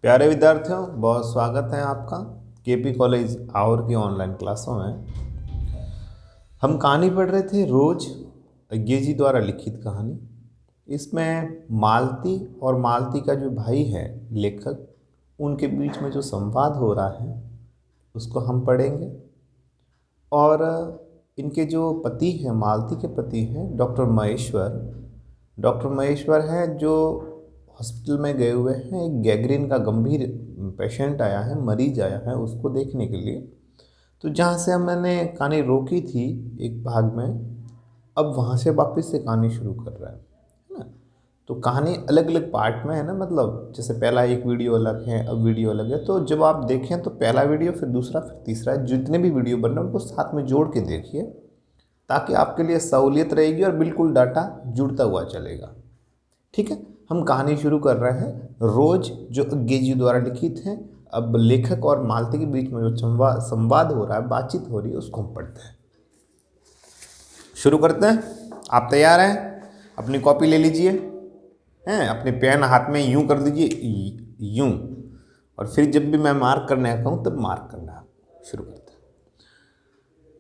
प्यारे विद्यार्थियों, बहुत स्वागत है आपका केपी कॉलेज और की ऑनलाइन क्लासों में। हम कहानी पढ़ रहे थे रोज अज्ञे जी द्वारा लिखित कहानी। इसमें मालती और मालती का जो भाई है लेखक, उनके बीच में जो संवाद हो रहा है उसको हम पढ़ेंगे। और इनके जो पति हैं, मालती के पति हैं डॉक्टर महेश्वर हैं, जो हॉस्पिटल में गए हुए हैं। एक गैंग्रीन का गंभीर पेशेंट आया है, मरीज आया है, उसको देखने के लिए। तो जहाँ से मैंने कहानी रोकी थी एक भाग में, अब वहाँ से वापस से कहानी शुरू कर रहा है ना। तो कहानी अलग अलग पार्ट में है ना, मतलब जैसे पहला एक वीडियो अलग है, अब वीडियो अलग है। तो जब आप देखें तो पहला वीडियो, फिर दूसरा, फिर तीसरा, जितने भी वीडियो बन रहे हैं उनको साथ में जोड़ के देखिए, ताकि आपके लिए सहूलियत रहेगी और बिल्कुल डाटा जुड़ता हुआ चलेगा। ठीक है, हम कहानी शुरू कर रहे हैं रोज, जो अज्ञे जी द्वारा लिखित है। अब लेखक और मालती के बीच में जो संवाद हो रहा है, बातचीत हो रही है, उसको हम पढ़ते हैं। शुरू करते हैं। आप तैयार हैं? अपनी कॉपी ले लीजिए, हैं, अपने पेन हाथ में यूं कर दीजिए, यूं। और फिर जब भी मैं मार्क करने का कहूँ तब मार्क करना है। शुरू करते हैं।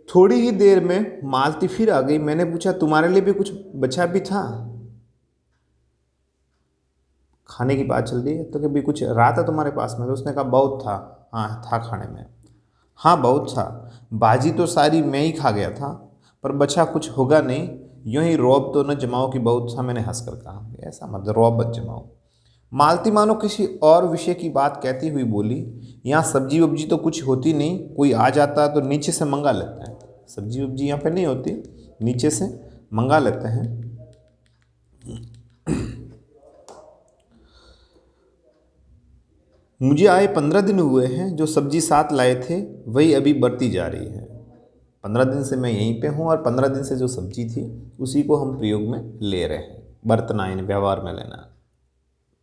थोड़ी ही देर में मालती फिर आ गई। मैंने पूछा, तुम्हारे लिए भी कुछ बचा भी था? खाने की बात चल रही है तो कभी कुछ रहा था तुम्हारे पास में? तो उसने कहा बहुत था। हाँ था खाने में। हाँ बहुत था। बाजी तो सारी मैं ही खा गया था, पर बचा कुछ होगा नहीं। यूं ही रौब तो न जमाओ कि बहुत था, मैंने हंसकर कहा। ऐसा मत रौब मत जमाओ। मालती मानो किसी और विषय की बात कहती हुई बोली, यहाँ सब्जी वब्जी तो कुछ होती नहीं, कोई आ जाता है तो नीचे से मंगा लेते हैं। सब्जी वब्जी यहाँ पे नहीं होती, नीचे से मंगा लेते हैं। मुझे आए 15 दिन हुए हैं। जो सब्जी साथ लाए थे वही अभी बरती जा रही है। 15 दिन से मैं यहीं पे हूँ और 15 दिन से जो सब्जी थी उसी को हम प्रयोग में ले रहे हैं। बरतना यानी व्यवहार में लेना,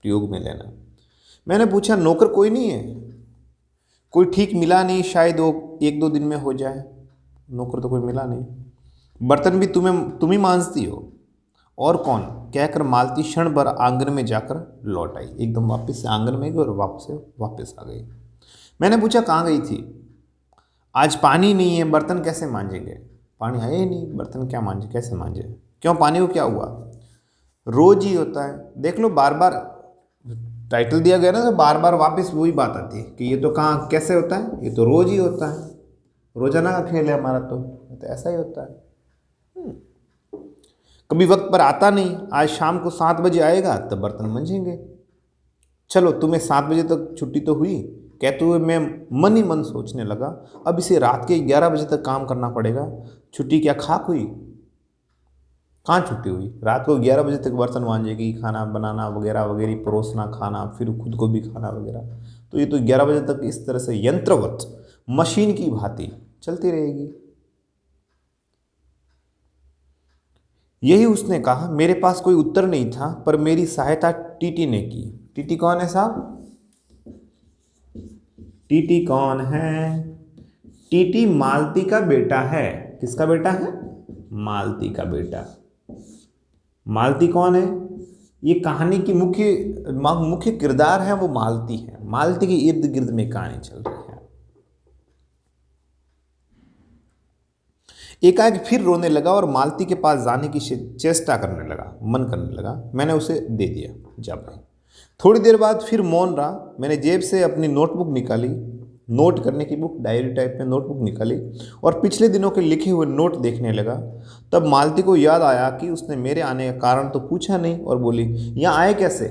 प्रयोग में लेना। मैंने पूछा, नौकर कोई नहीं है? कोई ठीक मिला नहीं, शायद वो 1-2 दिन में हो जाए। नौकर तो कोई मिला नहीं। बर्तन भी तुम ही मांजती हो? और कौन? कहकर मालती क्षण भर आंगन में जाकर लौट आई। एकदम वापस से आंगन में गई और वापस आ गई। मैंने पूछा, कहाँ गई थी? आज पानी नहीं है, बर्तन कैसे मांजेंगे? पानी है ही नहीं, बर्तन क्या मांजे, कैसे मांजे? क्यों, पानी को क्या हुआ? रोज ही होता है। देख लो, बार बार टाइटल दिया गया ना, तो बार बार वापस वही बात आती है कि ये तो कहाँ कैसे होता है, ये तो रोज ही होता है। रोजाना का खेल है हमारा, तो ऐसा ही होता है। कभी वक्त पर आता नहीं। आज शाम को 7 बजे आएगा तब बर्तन मंजेंगे। चलो, तुम्हें 7 बजे तक छुट्टी तो हुई। कहते हुए मैं मन ही मन सोचने लगा, अब इसे रात के 11 बजे तक काम करना पड़ेगा। छुट्टी क्या खाक हुई? कहाँ छुट्टी हुई? रात को 11 बजे तक बर्तन मांजेगी, खाना बनाना वगैरह वगैरह, परोसना, खाना, फिर खुद को भी खाना वगैरह। तो ये तो 11 बजे तक इस तरह से यंत्रवत, मशीन की भांति चलती रहेगी। यही उसने कहा। मेरे पास कोई उत्तर नहीं था, पर मेरी सहायता टीटी ने की। टीटी कौन है साहब? टीटी कौन है? टीटी मालती का बेटा है। किसका बेटा है? मालती का बेटा। मालती कौन है? ये कहानी की मुख्य किरदार है, वो मालती है। मालती के इर्द गिर्द में कहानी चल रही है। एकाएक फिर रोने लगा और मालती के पास जाने की चेष्टा करने लगा, मन करने लगा। मैंने उसे दे दिया, जा भाई। थोड़ी देर बाद फिर मौन रहा। मैंने जेब से अपनी नोटबुक निकाली, नोट करने की बुक, डायरी टाइप में नोटबुक निकाली और पिछले दिनों के लिखे हुए नोट देखने लगा। तब मालती को याद आया कि उसने मेरे आने का कारण तो पूछा नहीं, और बोली, यहाँ आए कैसे?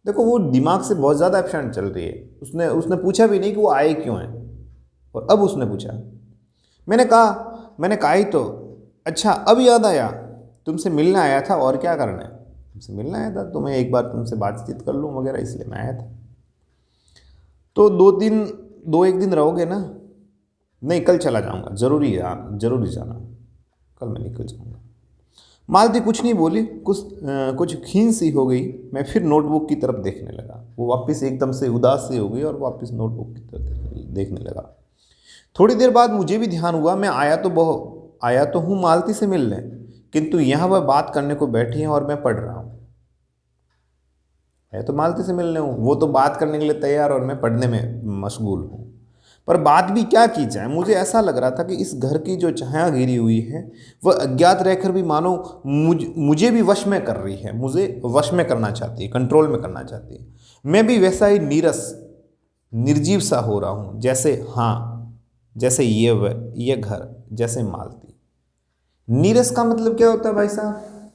देखो, वो दिमाग से बहुत ज़्यादा एबसेंट चल रही है। उसने उसने पूछा भी नहीं कि वो आए क्यों हैं, और अब उसने पूछा। मैंने कहा ही तो। अच्छा, अब याद आया, तुमसे मिलने आया था, और क्या करना है? तुमसे मिलने आया था, तो मैं एक बार तुमसे बातचीत कर लूँ वगैरह, इसलिए मैं आया था। तो 2-1 दिन रहोगे ना? नहीं, कल चला जाऊँगा, जरूरी जाना। कल मैं निकल जाऊँगा। मालती कुछ नहीं बोली। कुछ खीन सी हो गई। मैं फिर नोटबुक की तरफ देखने लगा। वो वापस एकदम से उदास सी हो गई और वापस नोटबुक की तरफ देखने लगा। थोड़ी देर बाद मुझे भी ध्यान हुआ, मैं आया तो हूँ मालती से मिलने, किंतु यहाँ वह बात करने को बैठी हैं और मैं पढ़ रहा हूँ। है तो मालती से मिलने हूँ, वो तो बात करने के लिए तैयार और मैं पढ़ने में मशगूल हूँ। पर बात भी क्या की जाए, मुझे ऐसा लग रहा था कि इस घर की जो छाया घिरी हुई है वह अज्ञात रहकर भी मानो मुझे भी वश में कर रही है, मुझे वश में करना चाहती है, कंट्रोल में करना चाहती है। मैं भी वैसा ही नीरस निर्जीव सा हो रहा हूँ, जैसे, हाँ, जैसे ये घर, जैसे मालती। नीरस का मतलब क्या होता है भाई साहब?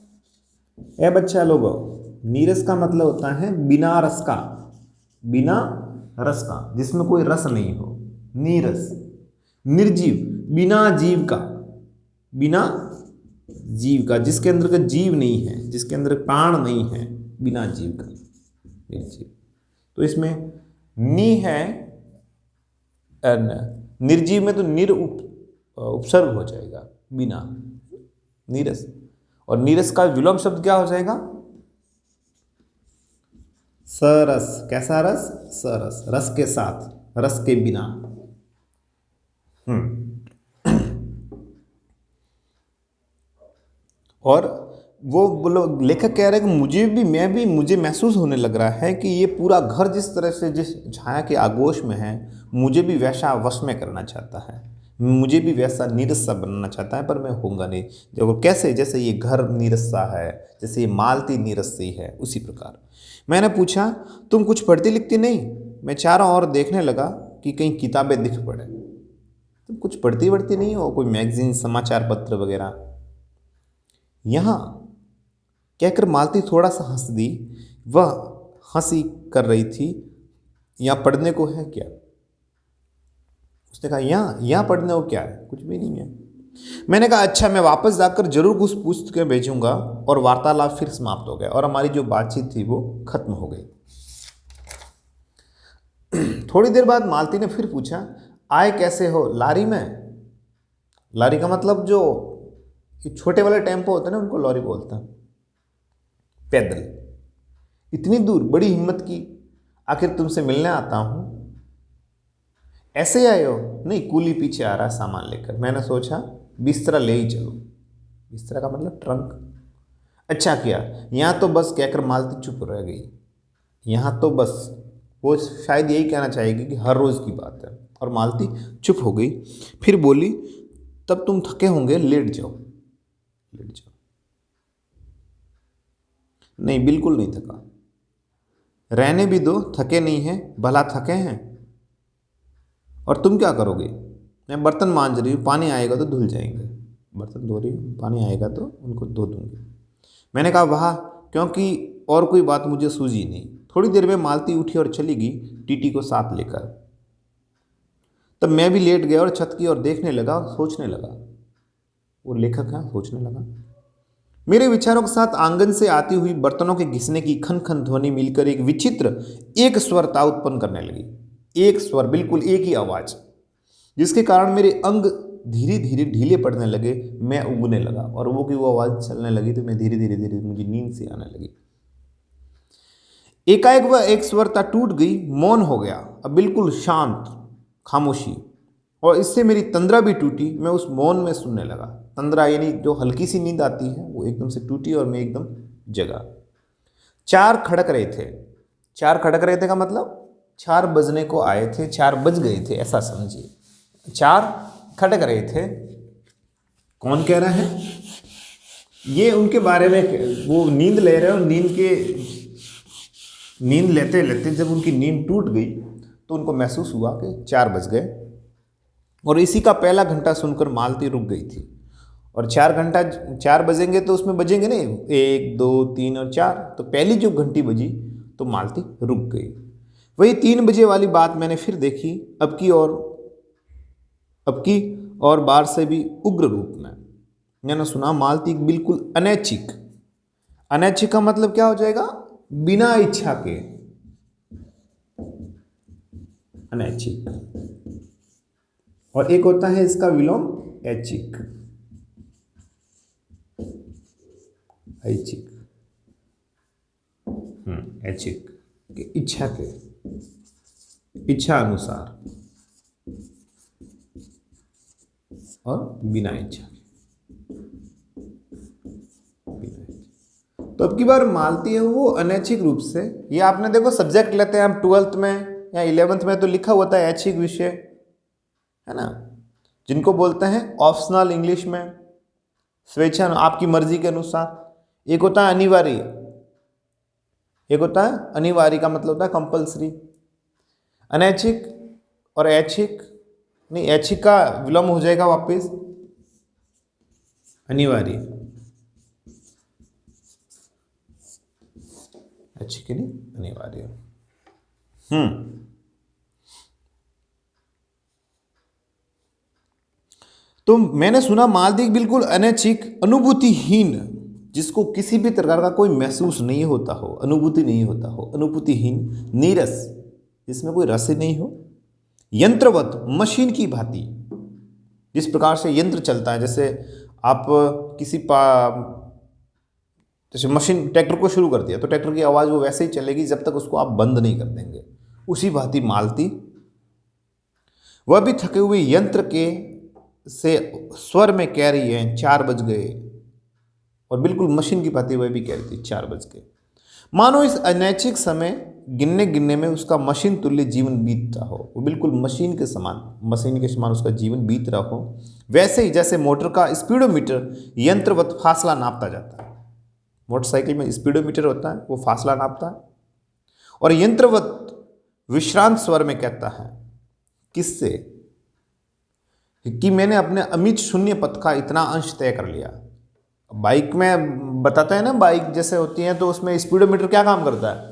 ए बच्चा लोगों, नीरस का मतलब होता है बिना रस का, बिना रस का, जिसमें कोई रस नहीं हो, नीरस। निर्जीव, बिना जीव का, बिना जीव का, जिसके अंदर का जीव नहीं है, जिसके अंदर प्राण नहीं है, बिना जीव का, निर्जीव। तो इसमें नी है, निर्जीव में तो उपसर्ग हो जाएगा, बिना, नीरस। और नीरस का विलोम शब्द क्या हो जाएगा? सरस। कैसा रस? सरस, रस के साथ, रस के बिना। और वो बोलो, लेखक कह रहे हैं कि मुझे महसूस होने लग रहा है कि ये पूरा घर जिस तरह से, जिस छाया के आगोश में है, मुझे भी वैसा वश में करना चाहता है, मुझे भी वैसा नीरस सा बनना चाहता है, पर मैं होऊंगा नहीं। देखो कैसे, जैसे ये घर नीरस सा है, जैसे ये मालती नीरस सी है, उसी प्रकार। मैंने पूछा, तुम कुछ पढ़ती लिखती नहीं? मैं चारों ओर देखने लगा कि कहीं किताबें दिख पड़े। तुम कुछ पढ़ती वढ़ती नहीं हो, कोई मैगजीन, समाचार पत्र वगैरह? यहाँ कहकर मालती थोड़ा सा हंस दी। वह हंसी कर रही थी। यहाँ पढ़ने को है क्या? उसने कहा, यहाँ पढ़ने को क्या है? कुछ भी नहीं है। मैंने कहा, अच्छा, मैं वापस जाकर जरूर कुछ पूछ के भेजूंगा। और वार्तालाप फिर समाप्त हो गया और हमारी जो बातचीत थी वो खत्म हो गई। थोड़ी देर बाद मालती ने फिर पूछा, आए कैसे हो? लारी में। लारी का मतलब जो छोटे वाले टेम्पो होते हैं ना, उनको लॉरी बोलते हैं। पैदल इतनी दूर, बड़ी हिम्मत की, आखिर तुमसे मिलने आता हूं। ऐसे ही आए हो? नहीं, कूली पीछे आ रहा है सामान लेकर। मैंने सोचा बिस्तरा ले ही चलो। बिस्तरा का मतलब ट्रंक। अच्छा किया। यहाँ तो बस कहकर मालती चुप रह गई। यहाँ तो बस, वो शायद यही कहना चाहेगी कि हर रोज़ की बात है। और मालती चुप हो गई। फिर बोली, तब तुम थके होंगे, लेट जाओ। लेट जाओ। नहीं, बिल्कुल नहीं थका। रहने भी दो, थके नहीं हैं, भला थके हैं? और तुम क्या करोगे? मैं बर्तन मांज रही हूँ, पानी आएगा तो धुल जाएंगे। बर्तन धो रही हूँ, पानी आएगा तो उनको धो दूंगी। मैंने कहा, वाह, क्योंकि और कोई बात मुझे सूझी नहीं। थोड़ी देर में मालती उठी और चली गई, टीटी को साथ लेकर। तब मैं भी लेट गया और छत की ओर देखने लगा और सोचने लगा। वो लेखक है, सोचने लगा। मेरे विचारों के साथ आंगन से आती हुई बर्तनों के घिसने की खन खन ध्वनि मिलकर एक विचित्र एक स्वरता उत्पन्न करने लगी। एक स्वर, बिल्कुल एक ही आवाज, जिसके कारण मेरे अंग धीरे धीरे ढीले पड़ने लगे। मैं उगने लगा और वो आवाज चलने लगी तो मैं धीरे धीरे धीरे मुझे नींद सी आने लगी। एकाएक वह एक स्वरता टूट गई, मौन हो गया, अब बिल्कुल शांत, खामोशी। और इससे मेरी तंद्रा भी टूटी। मैं उस मौन में सुनने लगा। तंद्रा यानी जो हल्की सी नींद आती है, वो एकदम से टूटी और मैं एकदम जगा। चार खड़क रहे थे। चार खड़क रहे थे का मतलब 4 बजने को आए थे, 4 बज गए थे, ऐसा समझिए। 4 खड़क रहे थे। कौन कह रहा है? ये उनके बारे में, वो नींद ले रहे हो, नींद लेते लेते जब उनकी नींद टूट गई तो उनको महसूस हुआ कि 4 बज गए। और इसी का पहला घंटा सुनकर मालती रुक गई थी। और 4 बजेंगे तो उसमें बजेंगे नहीं 1 2 3 और 4, तो पहली जो घंटी बजी तो मालती रुक गई। वही 3 बजे वाली बात मैंने फिर देखी, अब की और बार से भी उग्र रूप में। मैंने सुना मालती बिल्कुल अनैच्छिक। अनैच्छिक का मतलब क्या हो जाएगा? बिना इच्छा के, अनैच्छिक। और एक होता है इसका विलोम ऐच्छिक, ऐच्छिक, ऐच्छिक के इच्छा के, इच्छा अनुसार और बिना इच्छा के, बिना इच्छा। तो अब की बार मालती है वो अनैच्छिक रूप से, ये आपने देखो सब्जेक्ट लेते हैं हम 12th में या 11th में तो लिखा होता है ऐच्छिक विषय, है ना, जिनको बोलते हैं ऑप्शनल इंग्लिश में, स्वेच्छा आपकी मर्जी के अनुसार। एक होता है अनिवार्य, एक होता है अनिवार्य का मतलब होता है कंपल्सरी। अनैच्छिक और ऐच्छिक, नहीं ऐच्छिक का विलोम हो जाएगा वापस अनिवार्य, ऐच्छिक के लिए अनिवार्य। तो मैंने सुना मालती बिल्कुल अनैच्छिक, अनुभूतिहीन, जिसको किसी भी प्रकार का कोई महसूस नहीं होता हो, अनुभूति नहीं होता हो, अनुभूतिहीन, नीरस, जिसमें कोई रस ही नहीं हो, यंत्रवत, मशीन की भांति, जिस प्रकार से यंत्र चलता है, जैसे आप किसी जैसे मशीन ट्रैक्टर को शुरू कर दिया तो ट्रैक्टर की आवाज़ वो वैसे ही चलेगी जब तक उसको आप बंद नहीं कर देंगे, उसी भांति मालती वह भी थके हुए यंत्र के से स्वर में कह रही है 4 बज गए, और बिल्कुल मशीन की भांति वह भी कह रही थी 4 बज गए, मानो इस अनैच्छिक समय गिनने गिनने में उसका मशीन तुल्य जीवन बीतता हो। वो बिल्कुल मशीन के समान उसका जीवन बीत रहा हो। वैसे ही जैसे मोटर का स्पीडोमीटर यंत्रवत फासला नापता जाता है, मोटरसाइकिल में स्पीडोमीटर होता है, वो फासला नापता है, और यंत्रवत विश्रांत स्वर में कहता है, किससे कि मैंने अपने अमित शून्य पथ का इतना अंश तय कर लिया। बाइक में बताता है ना, बाइक जैसे होती है तो उसमें स्पीडोमीटर क्या काम करता है,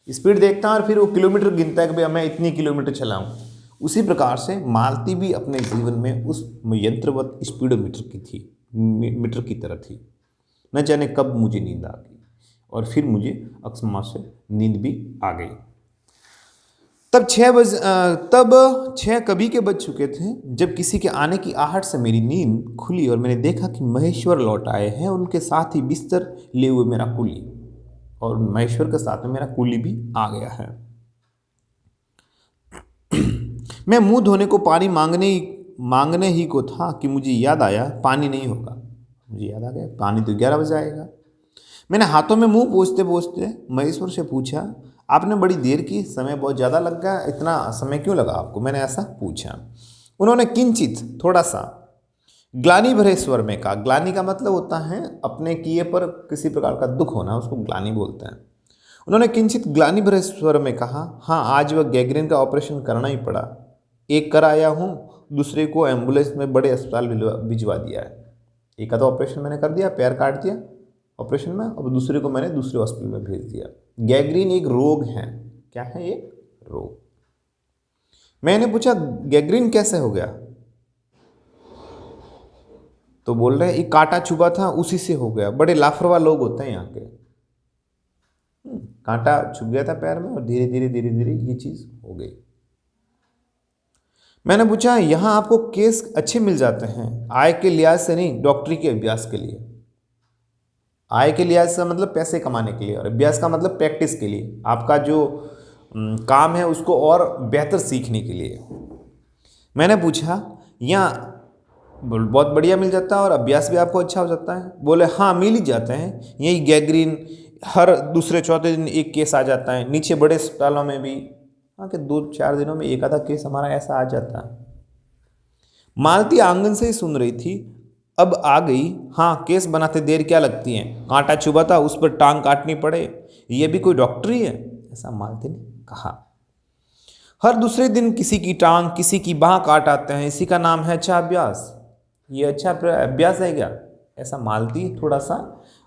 स्पीड देखता है और फिर वो किलोमीटर गिनता है कि भाई मैं इतनी किलोमीटर चलाऊं। उसी प्रकार से मालती भी अपने जीवन में उस यंत्रवत स्पीडोमीटर की थी, मीटर की तरह थी। न जाने कब मुझे नींद आ गई, और फिर मुझे अकस्मात से नींद भी आ गई। तब 6 कभी के बज चुके थे जब किसी के आने की आहट से मेरी नींद खुली और मैंने देखा कि महेश्वर लौट आए हैं, उनके साथ ही बिस्तर लिए हुए मेरा कुली, और महेश्वर के साथ में मेरा कुली भी आ गया है। मैं मुंह धोने को पानी मांगने ही को था कि मुझे याद आया पानी नहीं होगा। मुझे याद आ गया पानी तो 11 बजे आएगा। मैंने हाथों में मुंह पोंछते पोंछते महेश्वर से पूछा, आपने बड़ी देर की, समय बहुत ज़्यादा लग गया, इतना समय क्यों लगा आपको? मैंने ऐसा पूछा। उन्होंने किंचित, थोड़ा सा ग्लानि भरे स्वर में कहा। ग्लानि का मतलब होता है अपने किए पर किसी प्रकार का दुख होना, उसको ग्लानि बोलते हैं। उन्होंने किंचित ग्लानि भरे स्वर में कहा, हाँ आज वह गैंग्रीन का ऑपरेशन करना ही पड़ा। एक कर आया हूँ, दूसरे को एम्बुलेंस में बड़े अस्पताल भिजवा दिया है। एक का तो ऑपरेशन मैंने कर दिया, पैर काट दिया ऑपरेशन में, और दूसरे को मैंने दूसरे हॉस्पिटल में भेज दिया। गैंग्रीन एक रोग है। क्या है ये? रोग। मैंने पूछा गैंग्रीन कैसे हो गया? तो बोल रहे एक कांटा चुभा था उसी से हो गया। बड़े लापरवाह लोग होते हैं यहाँ के। कांटा चुभ गया था पैर में और धीरे धीरे ये चीज हो गई। मैंने पूछा यहाँ आपको केस अच्छे मिल जाते हैं, आय के लिहाज से नहीं, डॉक्टरी के अभ्यास के लिए। आय के लिहाज से मतलब पैसे कमाने के लिए, और अभ्यास का मतलब प्रैक्टिस के लिए, आपका जो काम है उसको और बेहतर सीखने के लिए। मैंने पूछा यहाँ बहुत बढ़िया मिल जाता है और अभ्यास भी आपको अच्छा हो जाता है? बोले हाँ मिल ही जाते हैं, यही गैंग्रीन हर दूसरे चौथे दिन एक केस आ जाता है। नीचे बड़े अस्पतालों में भी हाँ कि 2-4 दिनों में एक आधा केस हमारा ऐसा आ जाता है। मालती आंगन से ही सुन रही थी, अब आ गई। हाँ केस बनाते देर क्या लगती है, कांटा चुभा था उस पर टांग काटनी पड़े, ये भी कोई डॉक्टरी है? ऐसा मालती ने कहा। हर दूसरे दिन किसी की टांग किसी की बाह काट आते हैं, इसी का नाम है अच्छा अभ्यास। ये अच्छा अभ्यास है क्या? ऐसा मालती थोड़ा सा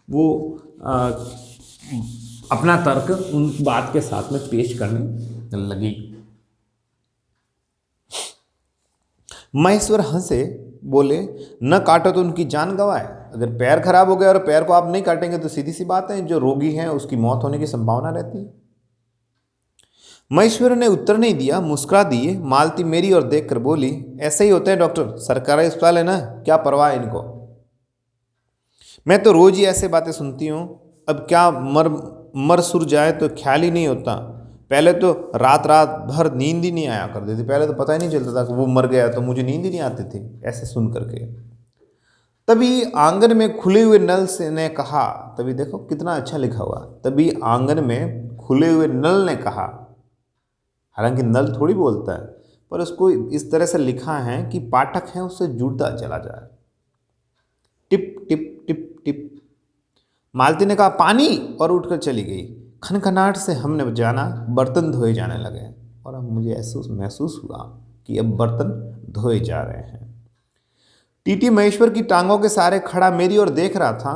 वो अपना तर्क उन बात के साथ में पेश करने लगी। महेश्वर हंसे, बोले न काटो तो उनकी जान गवाए। अगर पैर खराब हो गया और पैर को आप नहीं काटेंगे तो सीधी सी बात है जो रोगी है उसकी मौत होने की संभावना रहती है। महेश्वर ने उत्तर नहीं दिया, मुस्कुरा दिए। मालती मेरी ओर देखकर बोली, ऐसे ही होते हैं डॉक्टर, सरकारी अस्पताल है ना, क्या परवाह है इनको। मैं तो रोज ही ऐसे बातें सुनती हूँ, अब क्या मर सुर जाए तो ख्याल ही नहीं होता। पहले तो रात भर नींद ही नहीं आया करती थी, पहले तो पता ही नहीं चलता था कि वो मर गया, तो मुझे नींद ही नहीं आती थी ऐसे सुन करके। तभी आंगन में खुले हुए नल से ने कहा, तभी देखो कितना अच्छा लिखा हुआ, तभी आंगन में खुले हुए नल ने कहा। हालांकि नल थोड़ी बोलता है, पर उसको इस तरह से लिखा है कि पाठक है उससे जुड़ता चला जाए। टिप टिप टिप टिप। मालती ने कहा पानी, और उठकर चली गई। खनखनाहट से हमने जाना बर्तन धोए जाने लगे, और अब मुझे महसूस हुआ कि अब बर्तन धोए जा रहे हैं। टीटी महेश्वर की टांगों के सहारे खड़ा मेरी ओर देख रहा था।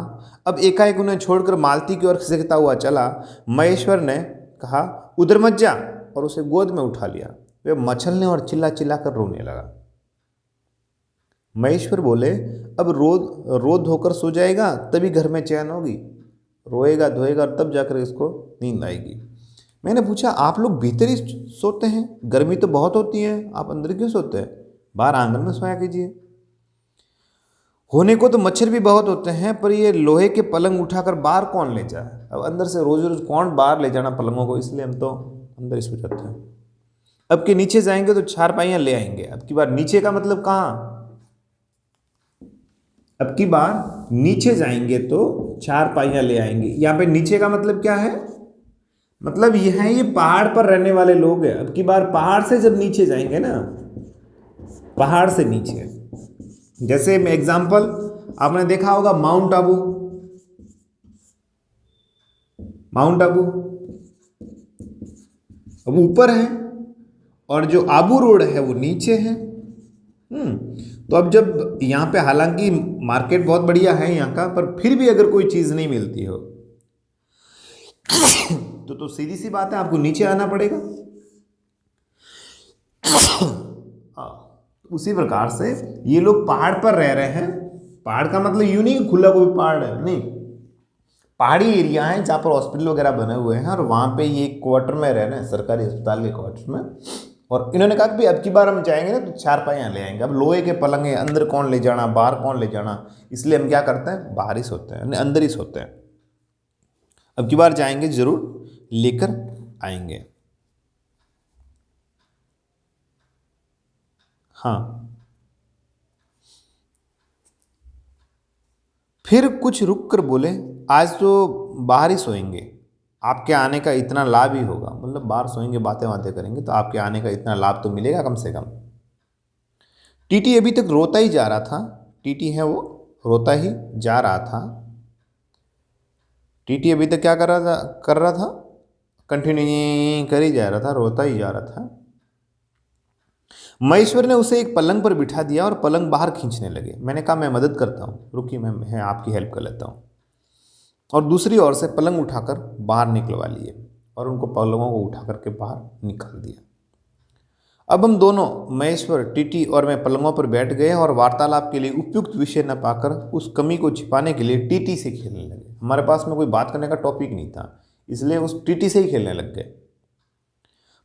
अब एकाएक उन्हें छोड़कर मालती की ओर खिसकता हुआ चला। महेश्वर ने कहा उधर मत जा, और उसे गोद में उठा लिया। वे मछलने और चिल्ला चिल्ला कर रोने लगा। महेश्वर बोले अब रो धोकर सो जाएगा तभी घर में चैन होगी, रोएगा धोएगा तब जाकर इसको नींद आएगी। मैंने पूछा आप लोग भीतर ही सोते हैं, गर्मी तो बहुत होती है, आप अंदर क्यों सोते हैं, बाहर आंगन में सोया कीजिए। होने को तो मच्छर भी बहुत होते हैं, पर ये लोहे के पलंग उठाकर बाहर कौन ले जाए। अब अंदर से रोज रोज कौन बाहर ले जाना पलंगों को, इसलिए हम तो अंदर ही सो जाते हैं। अब के नीचे जाएंगे तो चारपाइयाँ ले आएंगे। अब की बार नीचे का मतलब कहाँ, अब की बार नीचे जाएंगे तो चारपाइयाँ ले आएंगे। यहाँ पे नीचे का मतलब क्या है, मतलब यह है ये पहाड़ पर रहने वाले लोग हैं। अब की बार पहाड़ से जब नीचे जाएंगे ना, पहाड़ से नीचे, जैसे एग्जाम्पल आपने देखा होगा माउंट आबू, माउंट आबू अब ऊपर है और जो आबू रोड है वो नीचे है। तो अब जब यहाँ पे हालांकि मार्केट बहुत बढ़िया है यहाँ का, पर फिर भी अगर कोई चीज़ नहीं मिलती हो तो सीधी सी बात है आपको नीचे आना पड़ेगा। उसी प्रकार से ये लोग पहाड़ पर रह रहे हैं। पहाड़ का मतलब यूं नहीं खुला कोई पहाड़ है, नहीं, पहाड़ी एरिया है जहाँ पर हॉस्पिटल वगैरह बने हुए हैं, और वहाँ पे ये क्वार्टर में रह रहे हैं, सरकारी अस्पताल के क्वार्टर में। और इन्होंने कहा कि भाई अब की बार हम जाएंगे ना तो चारपाइयाँ ले आएंगे। अब लोहे के पलंग है, अंदर कौन ले जाना, बाहर कौन ले जाना, इसलिए हम क्या करते हैं, बाहर ही सोते हैं, अंदर ही सोते हैं। अब की बार जाएंगे जरूर लेकर आएंगे। हाँ, फिर कुछ रुक कर बोले आज तो बाहर ही सोएंगे, आपके आने का इतना लाभ ही होगा। मतलब बाहर सोएंगे, बातें बातें करेंगे तो आपके आने का इतना लाभ तो मिलेगा कम से कम। टीटी अभी तक रोता ही जा रहा था। टीटी है वो रोता ही जा रहा था। टीटी अभी तक क्या कर रहा था, कंटिन्यू कर ही जा रहा था, रोता ही जा रहा था। महेश्वर ने उसे एक पलंग पर बिठा दिया और पलंग बाहर खींचने लगे। मैंने कहा मैं मदद करता हूँ, रुकिए मैं आपकी हेल्प कर लेता हूँ। और दूसरी ओर से पलंग उठाकर बाहर निकलवा लिए और उनको पलंगों को उठा करके बाहर निकाल दिया। अब हम दोनों, महेश्वर, टीटी और मैं पलंगों पर बैठ गए और वार्तालाप के लिए उपयुक्त विषय न पाकर उस कमी को छिपाने के लिए टीटी से खेलने लगे। हमारे पास में कोई बात करने का टॉपिक नहीं था, इसलिए उस टीटी से ही खेलने लग गए।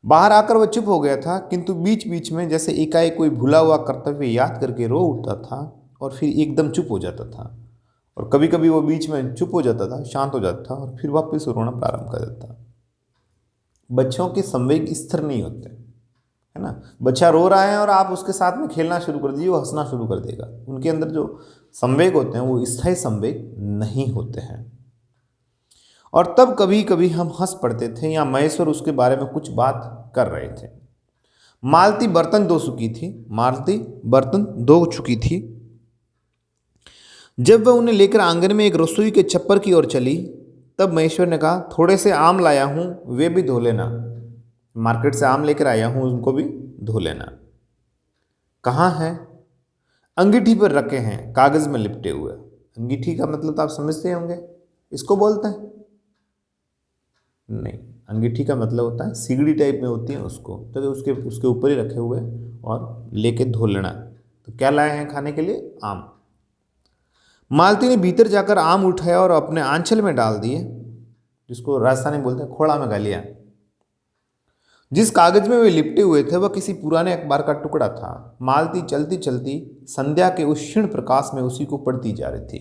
बाहर आकर वह चुप हो गया था, किंतु बीच बीच में जैसे एकाएक कोई भूला हुआ कर्तव्य याद करके रो उठता था और फिर एकदम चुप हो जाता था। और कभी कभी वो बीच में चुप हो जाता था, शांत हो जाता था और फिर वापस रोना प्रारंभ कर देता। बच्चों के संवेग स्थिर नहीं होते, है ना। बच्चा रो रहा है और आप उसके साथ में खेलना शुरू कर दीजिए, वो हंसना शुरू कर देगा। उनके अंदर जो संवेग होते हैं वो स्थायी संवेग नहीं होते हैं। और तब कभी कभी हम हंस पड़ते थे या महेश्वर उसके बारे में कुछ बात कर रहे थे। मालती बर्तन धो चुकी थी। जब वह उन्हें लेकर आंगन में एक रसोई के छप्पर की ओर चली, तब महेश्वर ने कहा थोड़े से आम लाया हूँ, वे भी धो लेना। मार्केट से आम लेकर आया हूँ, उनको भी धो लेना। कहाँ है? अंगीठी पर रखे हैं, कागज में लिपटे हुए। अंगीठी का मतलब तो आप समझते होंगे, इसको बोलते हैं? नहीं, अंगीठी का मतलब होता है सिगड़ी टाइप में होती है उसको, तो उसके ऊपर ही रखे हुए और लेके धो लेना। तो क्या लाए हैं खाने के लिए? आम। मालती ने भीतर जाकर आम उठाया और अपने आंचल में डाल दिए, जिसको राजस्थानी बोलते हैं खोड़ा में गालिया। जिस कागज में वे लिपटे हुए थे वह किसी पुराने अखबार का टुकड़ा था। मालती चलती चलती संध्या के उस क्षीण प्रकाश में उसी को पढ़ती जा रही थी,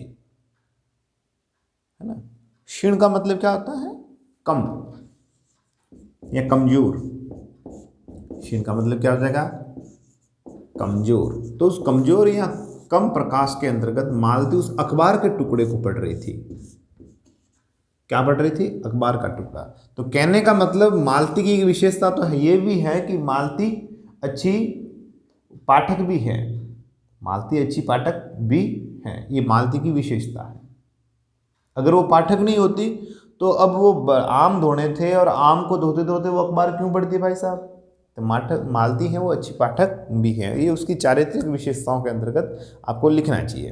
है ना। क्षीण का मतलब क्या होता है? कम या कमजोर। क्षीण का मतलब क्या हो जाएगा? कमजोर। तो उस कमजोर या कम प्रकाश के अंतर्गत मालती उस अखबार के टुकड़े को पढ़ रही थी। क्या पढ़ रही थी? अखबार का टुकड़ा। तो कहने का मतलब मालती की विशेषता तो ये भी है कि मालती अच्छी पाठक भी है। मालती अच्छी पाठक भी है, ये मालती की विशेषता है। अगर वो पाठक नहीं होती तो अब वो आम धोने थे, और आम को धोते धोते वो अखबार क्यों पढ़ती भाई साहब? तो मालती है वो अच्छी पाठक भी है। ये उसकी चारित्रिक विशेषताओं के अंतर्गत आपको लिखना चाहिए।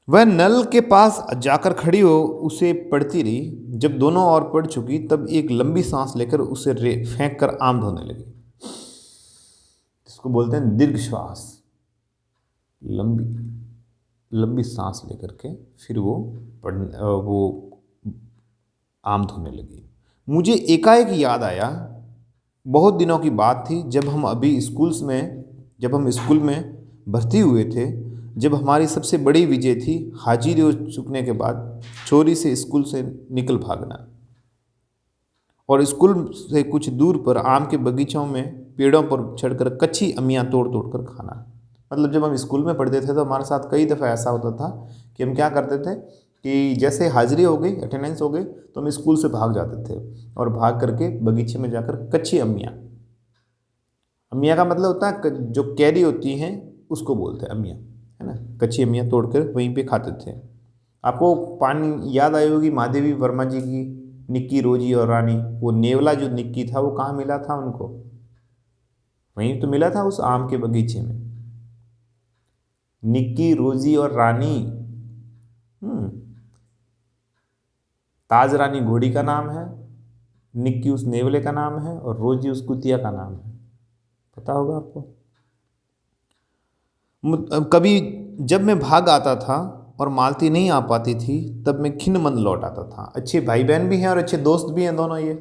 वह नल के पास जाकर खड़ी हो उसे पढ़ती रही। जब दोनों ओर पढ़ चुकी तब एक लंबी सांस लेकर उसे फेंक कर आम धोने लगी। इसको बोलते हैं दीर्घ श्वास। लंबी लंबी सांस लेकर के फिर वो आम धोने लगी। मुझे एकाएक याद आया, बहुत दिनों की बात थी जब हम स्कूल में भर्ती हुए थे, जब हमारी सबसे बड़ी विजय थी हाजिरी हो चुकने के बाद चोरी से स्कूल से निकल भागना, और स्कूल से कुछ दूर पर आम के बगीचों में पेड़ों पर चढ़कर कच्ची अम्मियाँ तोड़ तोड़ कर खाना। मतलब जब हम स्कूल में पढ़ते थे तो हमारे साथ कई दफ़ा ऐसा होता था कि हम क्या करते थे कि जैसे हाजिरी हो गई, अटेंडेंस हो गई, तो हम स्कूल से भाग जाते थे और भाग करके बगीचे में जाकर कच्ची अम्मियाँ का मतलब होता है जो कैरी होती हैं उसको बोलते हैं अम्मियाँ, है ना। कच्ची अम्मियाँ तोड़कर वहीं पे खाते थे। आपको पानी याद आई होगी महादेवी वर्मा जी की निक्की, रोजी और रानी। वो नेवला जो निक्की था वो कहाँ मिला था उनको? वहीं तो मिला था, उस आम के बगीचे में। निक्की, रोजी और रानी। ताज रानी घोड़ी का नाम है, निक्की उस नेवले का नाम है, और रोजी उस कुतिया का नाम है। पता होगा आपको। कभी जब मैं भाग आता था और मालती नहीं आ पाती थी तब मैं खिन्न मन लौट आता था। अच्छे भाई बहन भी हैं और अच्छे दोस्त भी हैं दोनों ये।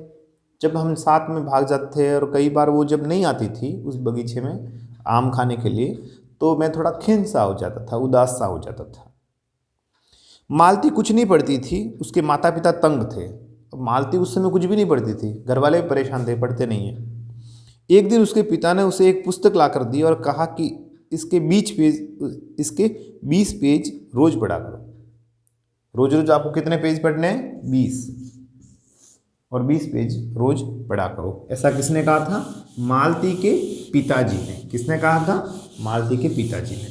जब हम साथ में भाग जाते थे और कई बार वो जब नहीं आती थी उस बगीचे में आम खाने के लिए, तो मैं थोड़ा खिन्न सा हो जाता था, उदास सा हो जाता था। मालती कुछ नहीं पढ़ती थी, उसके माता पिता तंग थे। मालती उस समय कुछ भी नहीं पढ़ती थी, घर वाले भी परेशान थे, पढ़ते नहीं हैं। एक दिन उसके पिता ने उसे एक पुस्तक ला कर दी और कहा कि इसके 20 पेज रोज पढ़ा करो। रोज रोज आपको कितने पेज पढ़ने हैं? 20, और 20 पेज रोज पढ़ा करो। ऐसा किसने कहा था? मालती के पिताजी ने। किसने कहा था? मालती के पिताजी ने।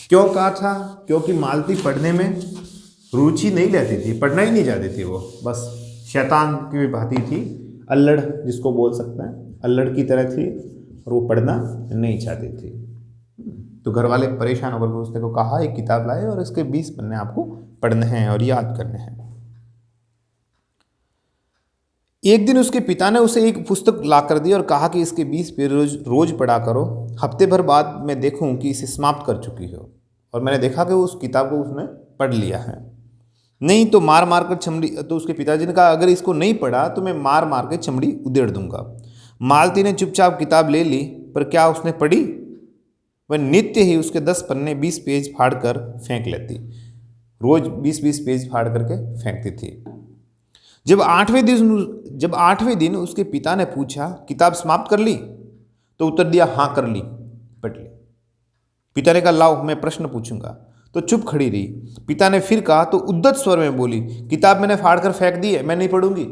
क्यों कहा था? क्योंकि मालती पढ़ने में रुचि नहीं लेती थी, पढ़ना ही नहीं चाहती थी। वो बस शैतान की भांति थी, अल्लड़ जिसको बोल सकते हैं, अल्लड़ की तरह थी, और वो पढ़ना नहीं चाहती थी। तो घर वाले परेशान होकर उसने को कहा एक किताब लाए और इसके 20 पन्ने आपको पढ़ने हैं और याद करने हैं। एक दिन उसके पिता ने उसे एक पुस्तक ला कर दी और कहा कि इसके 20 पेज रोज पढ़ा करो। हफ्ते भर बाद मैं देखूं कि इसे समाप्त कर चुकी हो। और मैंने देखा कि उस किताब को उसने पढ़ लिया है। नहीं तो मार मार कर चमड़ी, तो उसके पिताजी ने कहा अगर इसको नहीं पढ़ा तो मैं मार मार के चमड़ी उधेड़ दूंगा। मालती ने चुपचाप किताब ले ली, पर क्या उसने पढ़ी? वह नित्य ही उसके 10 पन्ने 20 पेज फाड़ कर फेंक लेती। रोज 20-20 पेज फाड़ करके फेंकती थी। जब आठवें दिन उसके पिता ने पूछा किताब समाप्त कर ली? तो उत्तर दिया हाँ कर ली, पढ़ ली। पिता ने कहा लाओ मैं प्रश्न पूछूंगा। तो चुप खड़ी रही। पिता ने फिर कहा तो उद्दत स्वर में बोली किताब मैंने फाड़ कर फेंक दी है, मैं नहीं पढ़ूंगी।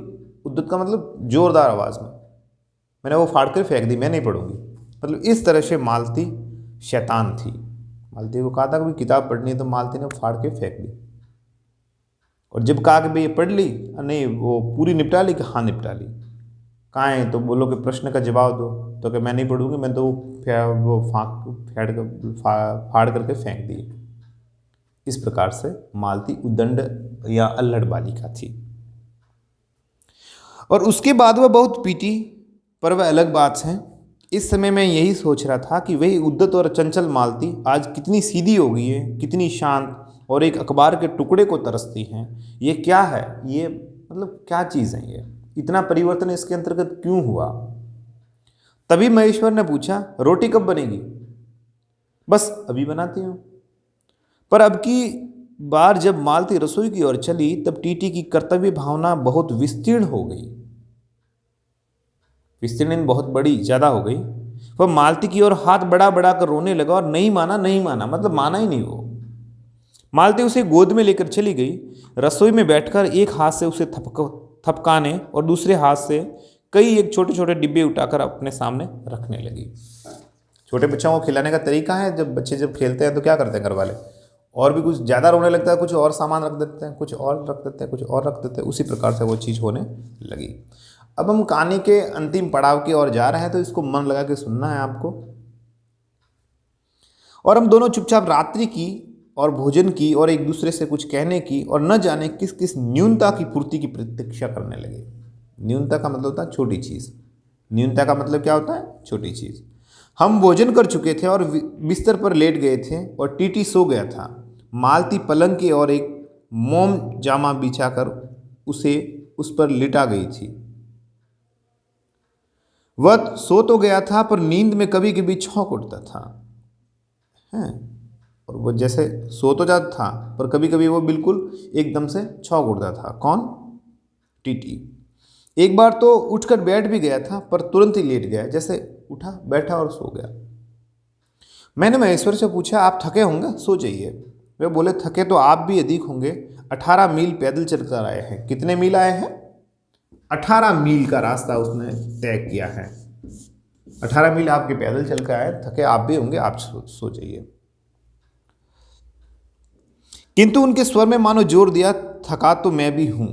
उद्दत का मतलब जोरदार आवाज में, मैंने वो फाड़ कर फेंक दी, मैं नहीं पढ़ूंगी। मतलब इस तरह से मालती शैतान थी। मालती को कहा था कि किताब पढ़नी है, तो मालती ने फाड़ के फेंक दी। और जब कहा कि भाई ये पढ़ ली, नहीं वो पूरी निपटा ली, कि हाँ निपटा ली। कहाँ है? तो बोलो कि प्रश्न का जवाब दो। तो कि मैं नहीं पढ़ूंगी, मैं तो वो फाड़ करके फेंक दी। इस प्रकार से मालती उद्दंड या अल्लड़ बालिका थी। और उसके बाद वह बहुत पीटी, पर वह अलग बात है। इस समय मैं यही सोच रहा था कि वही उद्दत और चंचल मालती आज कितनी सीधी हो गई है, कितनी शांत, और एक अखबार के टुकड़े को तरसती हैं। ये क्या है? ये मतलब क्या चीज़ है? ये इतना परिवर्तन इसके अंतर्गत क्यों हुआ? तभी महेश्वर ने पूछा रोटी कब बनेगी? बस अभी बनाती हूँ। पर अब की बार जब मालती रसोई की ओर चली तब टीटी की कर्तव्य भावना बहुत विस्तीर्ण हो गई। फिसलनी बहुत बड़ी ज़्यादा हो गई। वह मालती की ओर हाथ बढ़ा बढ़ा कर रोने लगा और नहीं माना नहीं माना, मतलब माना ही नहीं वो। मालती उसे गोद में लेकर चली गई। रसोई में बैठकर एक हाथ से उसे थपकाने और दूसरे हाथ से कई एक छोटे छोटे डिब्बे उठाकर अपने सामने रखने लगी। छोटे बच्चों को खिलाने का तरीका है, जब बच्चे जब खेलते हैं तो क्या करते हैं घर वाले, और भी कुछ ज़्यादा रोने लगता है, कुछ और सामान रख देते हैं, कुछ और रख देते हैं, कुछ और रख देते हैं। उसी प्रकार से वो चीज़ होने लगी। अब हम कहानी के अंतिम पड़ाव की ओर जा रहे हैं, तो इसको मन लगा के सुनना है आपको। और हम दोनों चुपचाप रात्रि की और भोजन की और एक दूसरे से कुछ कहने की और न जाने किस किस न्यूनता की पूर्ति की प्रतीक्षा करने लगे। न्यूनता का मतलब होता है छोटी चीज़। न्यूनता का मतलब क्या होता है? छोटी चीज़। हम भोजन कर चुके थे और बिस्तर पर लेट गए थे और टीटी सो गया था। मालती पलंग की और एक मोम जामा बिछाकर उसे उस पर लिटा गई थी। वह सो तो गया था पर नींद में कभी कभी छौंक उठता था, हैं? और वो जैसे सो तो जाता था पर कभी कभी वो बिल्कुल एकदम से छौंक उठता था। कौन? टीटी। एक बार तो उठकर बैठ भी गया था पर तुरंत ही लेट गया, जैसे उठा बैठा और सो गया। मैंने महेश्वर से पूछा, आप थके होंगे, सो जाइए। वे बोले, थके तो आप भी अधिक होंगे, 18 मील पैदल चलकर आए हैं। कितने मील आए हैं? 18 मील का रास्ता उसने तय किया है। 18 मील आपके पैदल चल कर आए, थके आप भी होंगे, आप सो जाइए। किंतु उनके स्वर में मानो जोर दिया, थका तो मैं भी हूं।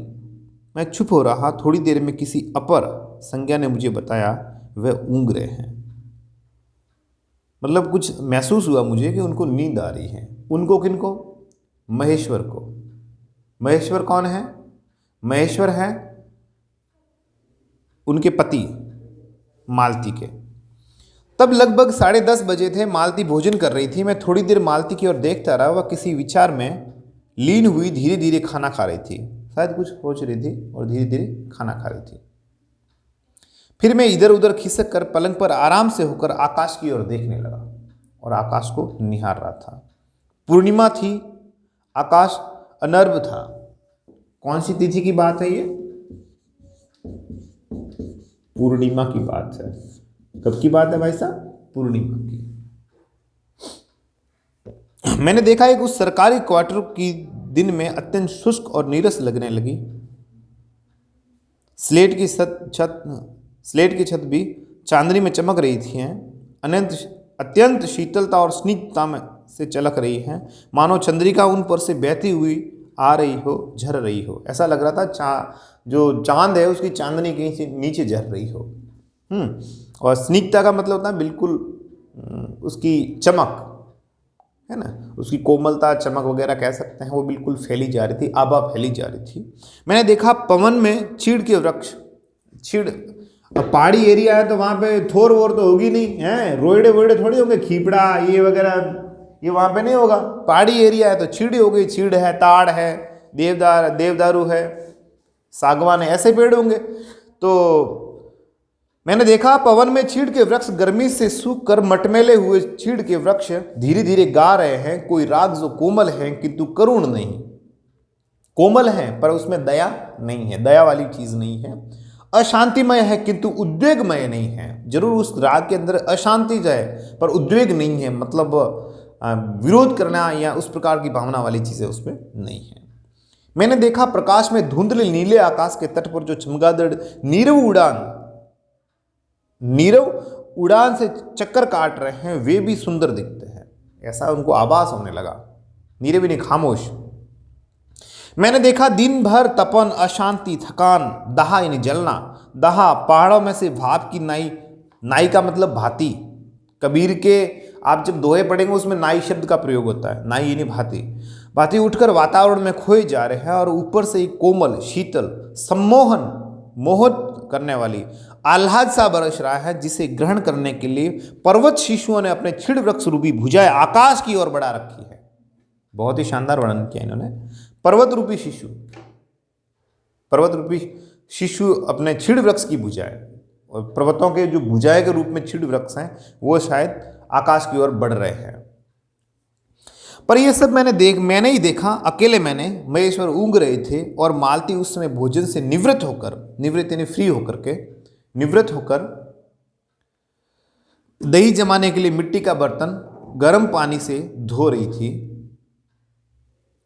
मैं चुप हो रहा। थोड़ी देर में किसी अपर संज्ञा ने मुझे बताया वह ऊँग रहे हैं। मतलब कुछ महसूस हुआ मुझे कि उनको नींद आ रही है। उनको किनको? महेश्वर को। महेश्वर कौन है? महेश्वर है उनके पति मालती के। तब लगभग 10:30 बजे थे। मालती भोजन कर रही थी। मैं थोड़ी देर मालती की ओर देखता रहा। वह किसी विचार में लीन हुई धीरे धीरे खाना खा रही थी, शायद कुछ सोच रही थी और धीरे धीरे खाना खा रही थी। फिर मैं इधर उधर खिसक कर पलंग पर आराम से होकर आकाश की ओर देखने लगा और आकाश को निहार रहा था। पूर्णिमा थी, आकाश अनर्ब था। कौन सी तिथि की बात है ये? पूर्णिमा की बात है। कब की बात है भाई साहब? पूर्णिमा की। मैंने देखा एक उस सरकारी क्वार्टर की दिन में अत्यंत शुष्क और नीरस लगने लगी। स्लेट की छत भी चांदनी में चमक रही थी। अत्यंत शीतलता और स्निग्धता में से चलक रही हैं, मानो चंद्रिका उन पर से बहती हुई आ रही हो, झर रही हो। ऐसा लग रहा था जो चांद है उसकी चांदनी कहीं से नीचे झर रही हो। और स्निग्धता का मतलब होता है बिल्कुल उसकी चमक, है ना, उसकी कोमलता, चमक वगैरह कह सकते हैं, वो बिल्कुल फैली जा रही थी, आभा फैली जा रही थी। मैंने देखा पवन में चीड़ के वृक्ष, चीड़, अब पहाड़ी एरिया है तो वहाँ पे थोर वोर तो होगी नहीं, है रोएड़े वोएड़े थोड़ी होंगे, खीपड़ा ये वगैरह ये वहाँ पे नहीं होगा। पहाड़ी एरिया है तो चीड़ हो गई, चीड़ है, ताड़ है, देवदारू है, सागवान है, ऐसे पेड़ होंगे। तो मैंने देखा पवन में चीड़ के वृक्ष गर्मी से सूख कर मटमेले हुए चीड़ के वृक्ष धीरे धीरे गा रहे हैं कोई राग जो कोमल है किंतु करुण नहीं। कोमल है पर उसमें दया नहीं है, दया वाली चीज नहीं है। अशांतिमय है किंतु उद्वेगमय नहीं है। जरूर उस राग के अंदर अशांति है पर उद्वेग नहीं है, मतलब विरोध करना या उस प्रकार की भावना वाली चीजें उसमें नहीं है। मैंने देखा प्रकाश में धुंधले नीले आकाश के तट पर जो चमगादड़ नीरव उड़ान से चक्कर काट रहे हैं वे भी सुंदर दिखते हैं, ऐसा उनको आभास होने लगा। नीरव भी नहीं, खामोश। मैंने देखा दिन भर तपन, अशांति, थकान, दहा यानी जलना, दहा, पहाड़ों में से भाप की नाई का मतलब भांति। कबीर के आप जब दोहे पढ़ेंगे उसमें नाई शब्द का प्रयोग होता है, नाई यानी भांति उठकर वातावरण में खोए जा रहे हैं और ऊपर से एक कोमल, शीतल, मोहित करने वाली आह्लाद सा बरस रहा है, जिसे ग्रहण करने के लिए पर्वत शिशुओं ने अपने छिड़ वृक्ष रूपी भुजाएं आकाश की ओर बढ़ा रखी है। बहुत ही शानदार वर्णन किया इन्होंने। पर्वत रूपी शिशु अपने छिड़ वृक्ष की भुजाएं, और पर्वतों के जो भुजाएं के रूप में छिड़ वृक्ष हैं वो शायद आकाश की ओर बढ़ रहे हैं। पर यह सब मैंने ही देखा, अकेले मैंने। महेश्वर ऊँग रहे थे और मालती उस समय भोजन से निवृत्त यानी फ्री होकर के निवृत्त होकर दही जमाने के लिए मिट्टी का बर्तन गर्म पानी से धो रही थी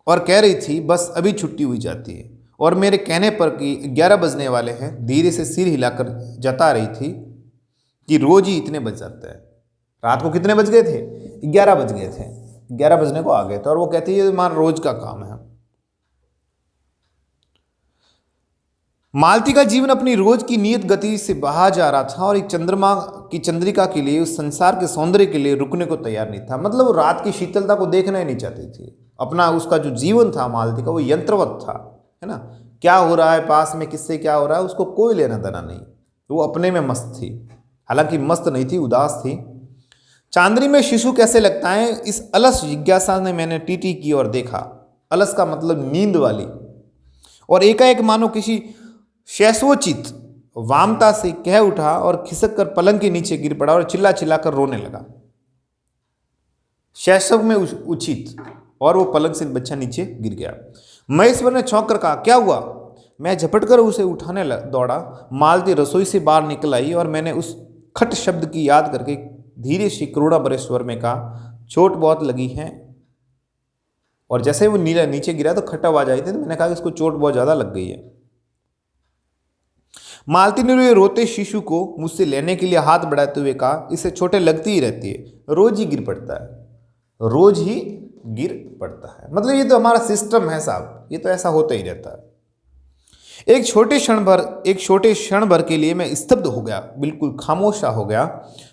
और कह रही थी बस अभी छुट्टी हुई जाती है। और मेरे कहने पर कि 11 बजने वाले हैं, धीरे से सिर हिलाकर जता रही थी कि रोज ही इतने बज जाता है। रात को कितने बज गए थे? 11 बज गए थे, 11 बजने को आ गए थे। और वो कहती है ये हमारा रोज का काम है। मालती का जीवन अपनी रोज की नियत गति से बहा जा रहा था और एक चंद्रमा की चंद्रिका के लिए, उस संसार के सौंदर्य के लिए रुकने को तैयार नहीं था। मतलब वो रात की शीतलता को देखना ही नहीं चाहती थी। अपना उसका जो जीवन था मालती का, वो यंत्रवत था, है ना। क्या हो रहा है पास में, किससे क्या हो रहा है, उसको कोई लेना देना नहीं। वो अपने में मस्त थी। हालांकि मस्त नहीं थी, उदास थी। चांदनी में शिशु कैसे लगता है, इस अलस जिज्ञासा ने मैंने टीटी की ओर देखा। अलस का मतलब नींद वाली। और एकाएक मानो किसी शैशवोचित वामता से कह उठा और खिसक कर पलंग के नीचे गिर पड़ा और चिल्ला चिल्ला कर रोने लगा। शैशव में उचित, और वो पलंग से बच्चा नीचे गिर गया। महेश्वर ने चौंक कर कहा क्या हुआ? मैं झपट कर उसे उठाने दौड़ा। मालती रसोई से बाहर निकल आई और मैंने उस खट शब्द की याद करके धीरे से करुणा भरे स्वर में कहा चोट बहुत लगी है। और जैसे वो नीला नीचे गिरा तो खट आवाज आई थी, तो मैंने कहा कि इसको चोट बहुत ज्यादा लग गई है। मालती ने रोते शिशु को मुझसे लेने के लिए हाथ बढ़ाते हुए कहा इसे चोटें लगती ही रहती है, रोज ही गिर पड़ता है, रोज ही गिर पड़ता है। मतलब ये तो हमारा सिस्टम है साहब, ये तो ऐसा होता ही रहता है। एक छोटे क्षण भर के लिए मैं स्तब्ध हो गया, बिल्कुल खामोशा हो गया।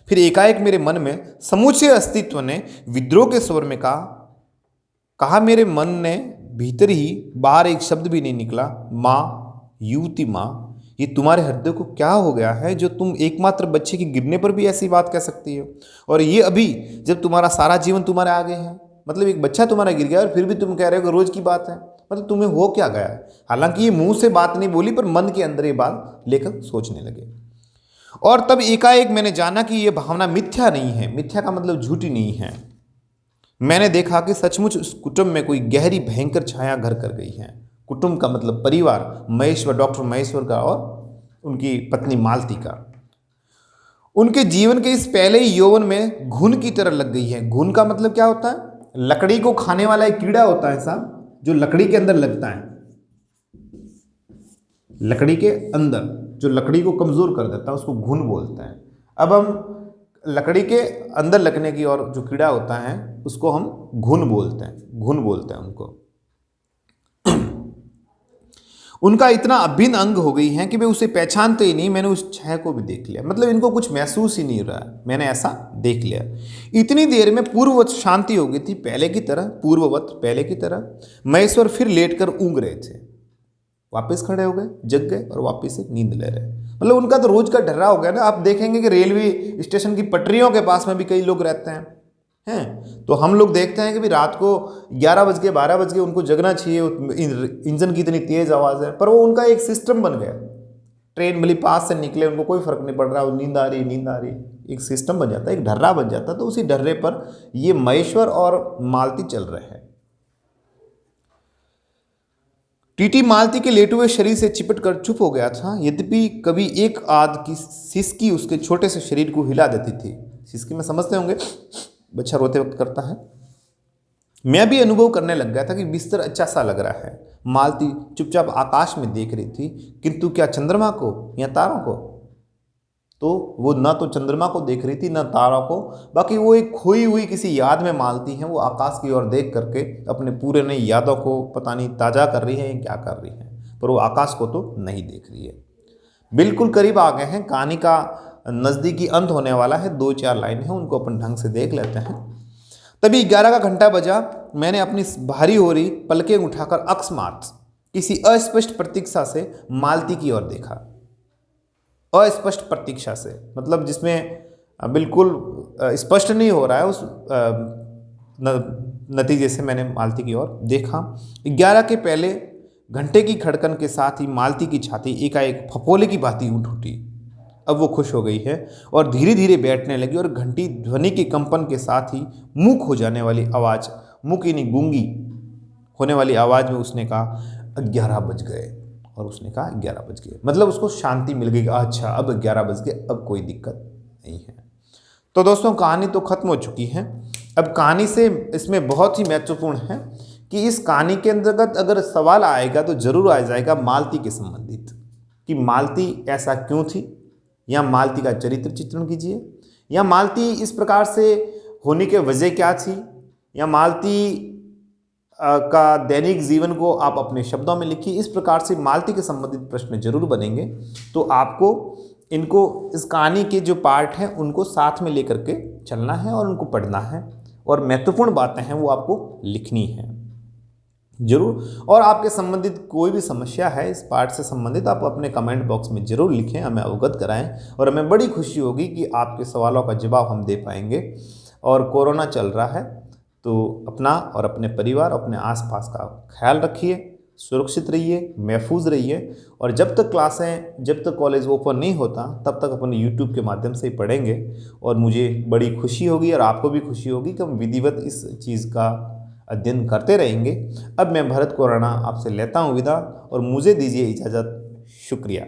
फिर एकाएक मेरे मन में समूचे अस्तित्व ने विद्रोह के स्वर में कहा मेरे मन ने भीतर ही, बाहर एक शब्द भी नहीं निकला, माँ, युवती माँ, ये तुम्हारे हृदय को क्या हो गया है जो तुम एकमात्र बच्चे के गिरने पर भी ऐसी बात कह सकती हो? और ये अभी जब तुम्हारा सारा जीवन तुम्हारे आगे है। मतलब एक बच्चा तुम्हारा गिर गया और फिर भी तुम कह रहे हो कि रोज की बात है। मतलब तुम्हें हो क्या गया है? हालांकि ये मुंह से बात नहीं बोली, पर मन के अंदर ये बात लेकर सोचने लगे। और तब एकाएक मैंने जाना कि यह भावना मिथ्या नहीं है। मिथ्या का मतलब झूठी नहीं है। मैंने देखा कि सचमुच उस कुटुंब में कोई गहरी भयंकर छाया घर कर गई है। कुटुंब का मतलब परिवार, महेश्वर, डॉक्टर महेश्वर का और उनकी पत्नी मालती का। उनके जीवन के इस पहले ही यौवन में घुन की तरह लग गई है। घुन का मतलब क्या होता है? लकड़ी को खाने वाला एक कीड़ा होता है साहब, जो लकड़ी के अंदर लगता है। लकड़ी के अंदर जो लकड़ी को कमजोर कर देता है उसको घुन बोलते हैं। अब हम लकड़ी के अंदर लगने की और जो कीड़ा होता है उसको हम घुन बोलते हैं, घुन बोलते हैं उनको। उनका इतना अभिन्न अंग हो गई है कि वे उसे पहचानते ही नहीं। मैंने उस छाया को भी देख लिया, मतलब इनको कुछ महसूस ही नहीं हो रहा है, मैंने ऐसा देख लिया। इतनी देर में पूर्ववत शांति हो गई थी, पहले की तरह, पूर्ववत पहले की तरह। महेश्वर फिर लेटकर ऊँग रहे थे, वापस खड़े हो गए, जग गए और वापस से नींद ले रहे। मतलब उनका तो रोज का ढर्रा हो गया ना। आप देखेंगे कि रेलवे स्टेशन की पटरियों के पास में भी कई लोग रहते हैं तो हम लोग देखते हैं कि भी रात को 11 बज के 12 बज के उनको जगना चाहिए, इंजन की इतनी तेज आवाज़ है, पर वो उनका एक सिस्टम बन गया। ट्रेन भले पास से निकले, उनको कोई फर्क नहीं पड़ रहा, वो नींद आ रही नींद आ रही, एक सिस्टम बन जाता है, एक ढर्रा बन जाता है। तो उसी ढर्रे पर ये महेश्वर और मालती चल रहे हैं। टीटी मालती के लेटे हुए शरीर से चिपट कर चुप हो गया था। यद्यपि कभी एक आध की सिसकी उसके छोटे से शरीर को हिला देती थी। सिसकी में समझते होंगे बच्चा रोते वक्त करता है। मैं भी अनुभव करने लग गया था कि बिस्तर अच्छा सा लग रहा है। मालती चुपचाप आकाश में देख रही थी, किंतु क्या चंद्रमा को या तारों को? तो वो ना तो चंद्रमा को देख रही थी ना तारों को। बाकी वो एक खोई हुई किसी याद में मालती है। वो आकाश की ओर देख करके अपने पूरे नई यादों को पता नहीं ताज़ा कर रही है या क्या कर रही है, पर वो आकाश को तो नहीं देख रही है। बिल्कुल करीब आ गए हैं, कहानी का नज़दीकी अंत होने वाला है। 2-4 लाइन है, उनको अपन ढंग से देख लेते हैं। तभी 11 का घंटा बजा। मैंने अपनी भारी हो रही पलकें उठाकर अकस्मात किसी अस्पष्ट प्रतीक्षा से मालती की ओर देखा। अस्पष्ट प्रतीक्षा से मतलब जिसमें बिल्कुल स्पष्ट नहीं हो रहा है, उस नतीजे से मैंने मालती की ओर देखा। 11 के पहले घंटे की खड़कन के साथ ही मालती की छाती एकाएक फफोले की भांति उठ उठी। अब वो खुश हो गई है और धीरे धीरे बैठने लगी और घंटी ध्वनि के कंपन के साथ ही मूक हो जाने वाली आवाज़, मूक यानी गूंगी होने वाली आवाज़ में उसने कहा 11 बज गए। और उसने कहा 11 बज गए, मतलब उसको शांति मिल गई कि अच्छा अब 11 बज गए, अब कोई दिक्कत नहीं है। तो दोस्तों कहानी तो ख़त्म हो चुकी है। अब कहानी से इसमें बहुत ही महत्वपूर्ण है कि इस कहानी के अंतर्गत अगर सवाल आएगा तो ज़रूर आ जाएगा मालती के संबंधित, कि मालती ऐसा क्यों थी, या मालती का चरित्र चित्रण कीजिए, या मालती इस प्रकार से होने की वजह क्या थी, या मालती का दैनिक जीवन को आप अपने शब्दों में लिखिए। इस प्रकार से मालती के संबंधित प्रश्न जरूर बनेंगे। तो आपको इनको, इस कहानी के जो पार्ट हैं उनको साथ में लेकर के चलना है और उनको पढ़ना है, और महत्वपूर्ण बातें हैं वो आपको लिखनी है जरूर। और आपके संबंधित कोई भी समस्या है इस पार्ट से संबंधित, आप अपने कमेंट बॉक्स में ज़रूर लिखें, हमें अवगत कराएं, और हमें बड़ी खुशी होगी कि आपके सवालों का जवाब हम दे पाएंगे। और कोरोना चल रहा है तो अपना और अपने परिवार, अपने आसपास का ख्याल रखिए, सुरक्षित रहिए, महफूज रहिए। और जब तक क्लासें, जब तक कॉलेज ओपन नहीं होता तब तक अपने यूट्यूब के माध्यम से ही पढ़ेंगे। और मुझे बड़ी खुशी होगी और आपको भी खुशी होगी कि हम विधिवत इस चीज़ का अध्ययन करते रहेंगे। अब मैं भरत कोराना आपसे लेता हूँ विदा, और मुझे दीजिए इजाज़त। शुक्रिया।